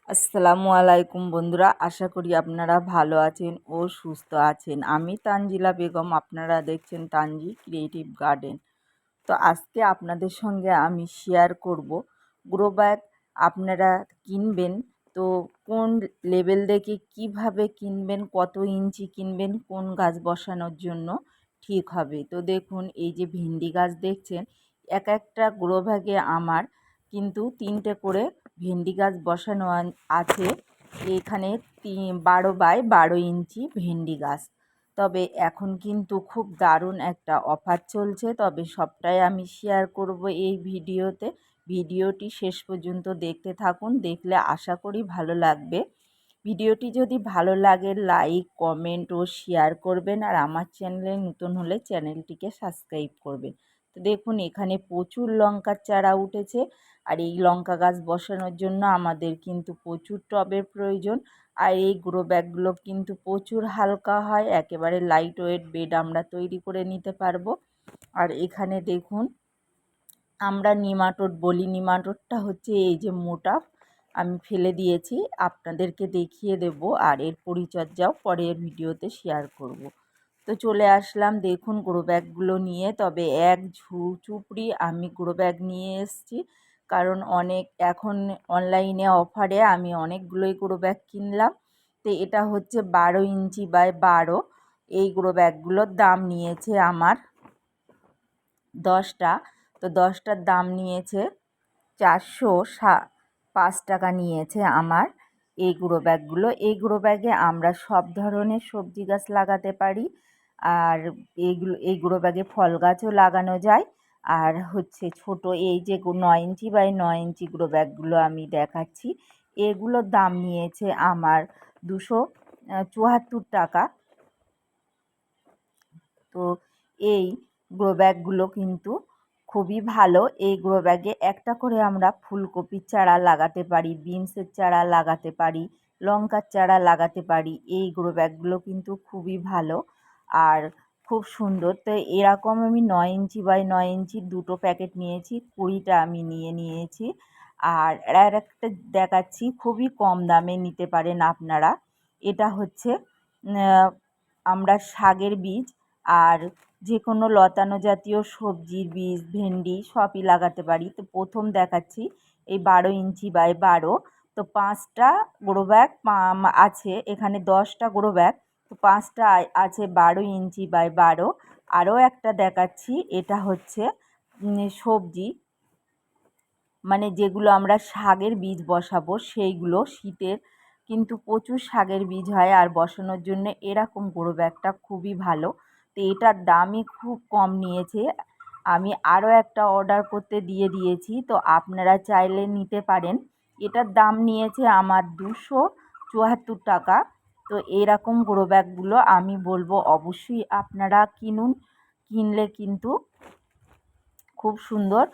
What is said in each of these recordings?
আসসালামু আলাইকুম বন্ধুরা, আশা করি আপনারা ভালো আছেন ও সুস্থ আছেন। আমি তানজিলা বেগম, আপনারা দেখছেন তানজি ক্রিয়েটিভ গার্ডেন। তো আজকে আপনাদের সঙ্গে আমি শেয়ার করব গ্রো ব্যাগ আপনারা কিনবেন তো কোন লেভেল দেখে কিভাবে কিনবেন, কত ইঞ্চি কিনবেন, কোন গাছ বসানোর জন্য ঠিক হবে। তো দেখুন, এই যে ভেন্ডি গাছ দেখছেন, এক একটা গ্রো ব্যাগে আমার কিন্তু 3টে করে ভেন্ডি গাছ বসানো আছে। এখানে 12 বাই 12 ইঞ্চি ভেন্ডি গাছ। তবে এখন কিন্তু খুব দারুণ একটা অফার চলছে, তবে সবটাই আমি শেয়ার করব এই ভিডিওতে। ভিডিওটি শেষ পর্যন্ত দেখতে থাকুন, দেখলে আশা করি ভালো লাগবে। ভিডিওটি যদি ভালো লাগে লাইক, কমেন্ট ও শেয়ার করবেন, আর আমার চ্যানেলে নতুন হলে চ্যানেলটিকে সাবস্ক্রাইব করবেন। তো দেখুন, এখানে প্রচুর লঙ্কার চারা উঠেছে, আর এই লঙ্কা গাছ বসানোর জন্য আমাদের কিন্তু প্রচুর টবের প্রয়োজন। আর এই গ্রো ব্যাগগুলো কিন্তু প্রচুর হালকা হয়, একেবারে লাইট ওয়েট বেড আমরা তৈরি করে নিতে পারবো। আর এখানে দেখুন, আমরা নিমাটোড বলি, নিমাটোডটা হচ্ছে এই যে মোটা, আমি ফেলে দিয়েছি, আপনাদেরকে দেখিয়ে দেব, আর এর পরিচর্যাও পরের ভিডিওতে শেয়ার করব। তো চলে আসলাম দেখুন গ্রো ব্যাগগুলো নিয়ে। তবে এক চুপড়ি আমি গ্রো ব্যাগ নিয়ে এসেছি, কারণ এখন অনলাইনে অফারে আমি অনেকগুলোই গ্রো ব্যাগ কিনলাম। তো এটা হচ্ছে 12 ইঞ্চি বাই 12। এই গ্রো ব্যাগগুলোর দাম নিয়েছে আমার 10টা। তো 10টার দাম নিয়েছে 405 টাকা নিয়েছে আমার এই গ্রো ব্যাগগুলো। এই গ্রো ব্যাগে আমরা সব ধরনের সবজি গাছ লাগাতে পারি, আর এই গ্রো ব্যাগে ফল গাছও লাগানো যায়। আর হচ্ছে ছোট এই যে 9 ইঞ্চি বাই 9 ইঞ্চি গ্রো ব্যাগগুলো আমি দেখাচ্ছি, এগুলোর দাম নিয়েছে আমার 274 টাকা। তো এই গ্রো ব্যাগগুলো কিন্তু খুবই ভালো। এই গ্রো ব্যাগে একটা করে আমরা ফুলকপির চারা লাগাতে পারি, বিনসের চারা লাগাতে পারি, লঙ্কার চারা লাগাতে পারি। এই গ্রো ব্যাগগুলো কিন্তু খুবই ভালো আর খুব সুন্দর। তো এরকম আমি 9 ইঞ্চি বাই 9 ইঞ্চির 2টো প্যাকেট নিয়েছি, 20টা আমি নিয়েছি। আর একটা দেখাচ্ছি, খুবই কম দামে নিতে পারেন আপনারা। এটা হচ্ছে আমরা শাকের বীজ আর যে কোনো লতানো জাতীয় সবজির বীজ, ভেন্ডি সবই লাগাতে পারি। তো প্রথম দেখাচ্ছি এই 12 ইঞ্চি বাই 12। তো 5টা গ্রো ব্যাগ আছে এখানে, 10টা গ্রো ব্যাগ, তো 5টা আছে 12 ইঞ্চি বাই 12। আরও একটা দেখাচ্ছি, এটা হচ্ছে সবজি, মানে যেগুলো আমরা শাকের বীজ বসাবো সেইগুলো, শীতের কিন্তু প্রচুর শাকের বীজ হয়, আর বসানোর জন্য এরকম গ্রো ব্যাগটা খুবই ভালো। তো এটার দামই খুব কম নিয়েছে, আমি আরও একটা অর্ডার করতে দিয়েছি, তো আপনারা চাইলে নিতে পারেন। এটার দাম নিয়েছে আমার 274 টাকা। তো এরকম গ্রো ব্যাগগুলো আমি বলবো অবশ্যই আপনারা কিনুন, কিনলে কিন্তু খুব সুন্দর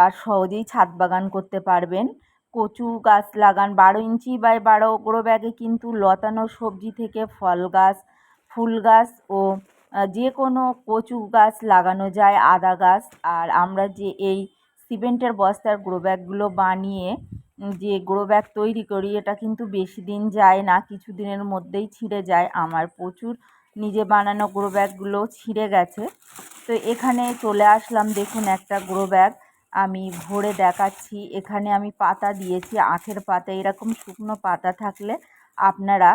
আর সহজেই ছাদ বাগান করতে পারবেন। কচু গাছ লাগান 12 ইঞ্চি বাই 12 গ্রো ব্যাগে, কিন্তু লতানো সবজি থেকে ফল গাছ, ফুল গাছ ও যে কোনো কচু গাছ লাগানো যায়, আদা গাছ। আর আমরা যে এই সিমেন্টের বস্তার গ্রো ব্যাগগুলো বানিয়ে যে গ্রো ব্যাগ তৈরি করি, এটা কিন্তু বেশি দিন যায় না, কিছু দিনের মধ্যেই ছিঁড়ে যায়। আমার প্রচুর নিজে বানানো গ্রো ব্যাগগুলো ছিঁড়ে গেছে। তো এখানে চলে আসলাম, দেখুন একটা গ্রো ব্যাগ আমি ভরে দেখাচ্ছি। এখানে আমি পাতা দিয়েছি, আখের পাতা, এরকম শুকনো পাতা থাকলে আপনারা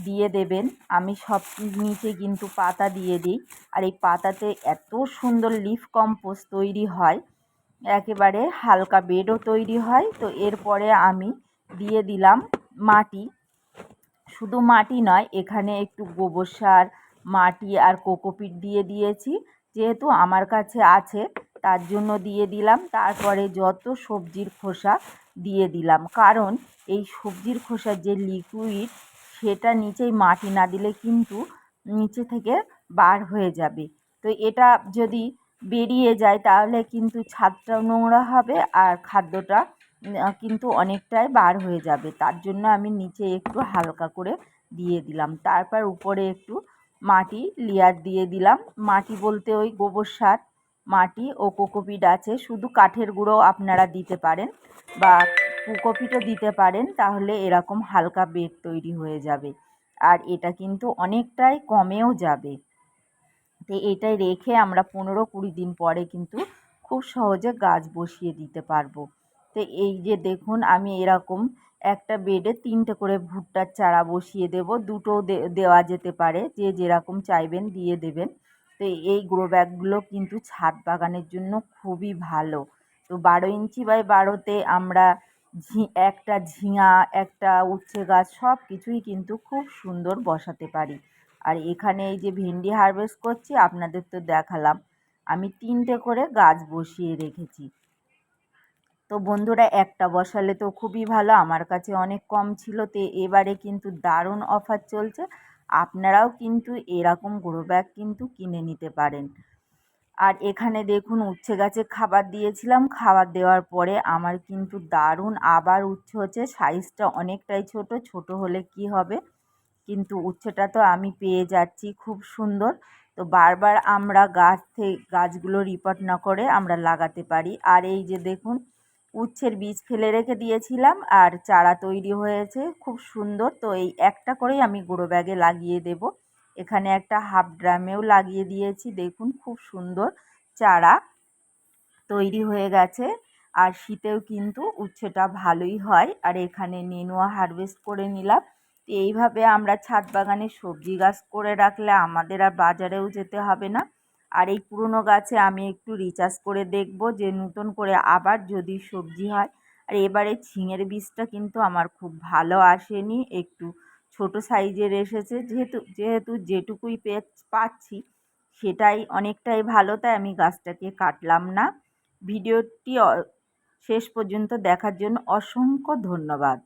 দিয়ে দেবেন। আমি সব নিচে কিন্তু পাতা দিয়ে দিই, আর এই পাতাতে এত সুন্দর লিফ কম্পোস্ট তৈরি হয়, একেবারে হালকা বেডও তৈরি হয়। তো এরপরে আমি দিয়ে দিলাম মাটি, শুধু মাটি নয়, এখানে একটু গোবর সার, মাটি আর কোকোপিট দিয়ে দিয়েছি, যেহেতু আমার কাছে আছে তার জন্য দিয়ে দিলাম। তারপরে যত সবজির খোসা দিয়ে দিলাম, কারণ এই সবজির খোসার যে লিকুইড, সেটা নিচেই মাটি না দিলে কিন্তু নিচে থেকে বার হয়ে যাবে। তো এটা যদি বেরিয়ে যায় তাহলে কিন্তু ছাদটাও নোংরা হবে, আর খাদ্যটা কিন্তু অনেকটাই বার হয়ে যাবে। তার জন্য আমি নিচে একটু হালকা করে দিয়ে দিলাম, তারপর উপরে একটু মাটি লেয়ার দিয়ে দিলাম। মাটি বলতে ওই গোবর সার, মাটি ও কোকোপিট আছে, শুধু কাঠের গুঁড়ো আপনারা দিতে পারেন, বা কোকোপিটও দিতে পারেন, তাহলে এরকম হালকা বেড তৈরি হয়ে যাবে। আর এটা কিন্তু অনেকটাই কমেও যাবে। তো এটাই রেখে আমরা 15-20 দিন পরে কিন্তু খুব সহজে গাছ বসিয়ে দিতে পারবো। তো এই যে দেখুন, আমি এরকম একটা বেডে 3টে করে ভুট্টার চারা বসিয়ে দেব। দুটো দেওয়া যেতে পারে, যে যেরকম চাইবেন দিয়ে দেবেন। তো এই গ্রো ব্যাগগুলো কিন্তু ছাদ বাগানের জন্য খুবই ভালো। তো 12 ইঞ্চি বাই 12তে আমরা একটা ঝিঙা, একটা উচ্ছে গাছ সব কিছুই কিন্তু খুব সুন্দর বসাতে পারি। আর এখানে এই যে ভেন্ডি হারভেস্ট করছি, আপনাদের তো দেখালাম। আমি 3টে করে গাছ বসিয়ে রেখেছি। তো বন্ধুরা, একটা বসালে তো খুবই ভালো, আমার কাছে অনেক কম ছিল। তো এবারে কিন্তু দারুণ অফার চলছে, আপনারাও কিন্তু এরকম গ্রো ব্যাগ কিন্তু কিনে নিতে পারেন। আর এখানে দেখুন, উচ্ছে গাছে খাবার দিয়েছিলাম, খাবার দেওয়ার পরে আমার কিন্তু দারুণ আবার উচ্ছে হচ্ছে। সাইজটা অনেকটাই ছোট হলে কি হবে, কিন্তু উচ্ছেটা তো আমি পেয়ে যাচ্ছি খুব সুন্দর। তো বারবার আমরা গাছগুলো রিপোর্ট না করে আমরা লাগাতে পারি। আর এই যে দেখুন, উচ্ছের বীজ ফেলে রেখে দিয়েছিলাম আর চারা তৈরি হয়েছে খুব সুন্দর। তো এই একটা করেই আমি গ্রো ব্যাগে লাগিয়ে দেব। এখানে একটা হাফ ড্রামেও লাগিয়ে দিয়েছি, দেখুন খুব সুন্দর চারা তৈরি হয়ে গেছে। আর শীতেও কিন্তু উচ্ছেটা ভালোই হয়। আর এখানে নেনুয়া হারভেস্ট করে নিলাম। এইভাবে আমরা ছাদ বাগানে সবজি গাছ করে রাখলে আমাদের আর বাজারেও যেতে হবে না। আর এই পুরনো গাছে আমি একটু রিচার্জ করে দেখব যে নতুন করে আবার যদি সবজি হয়। আর এবারে ঝিঙের বীজটা কিন্তু আমার খুব ভালো আসেনি, একটু ছোট সাইজের এসেছে। যেহেতু যেটুকুই পাচ্ছি সেটাই অনেকটাই ভালো, তাই আমি গাছটাকে কাটলাম না। ভিডিওটি শেষ পর্যন্ত দেখার জন্য অসংখ্য ধন্যবাদ।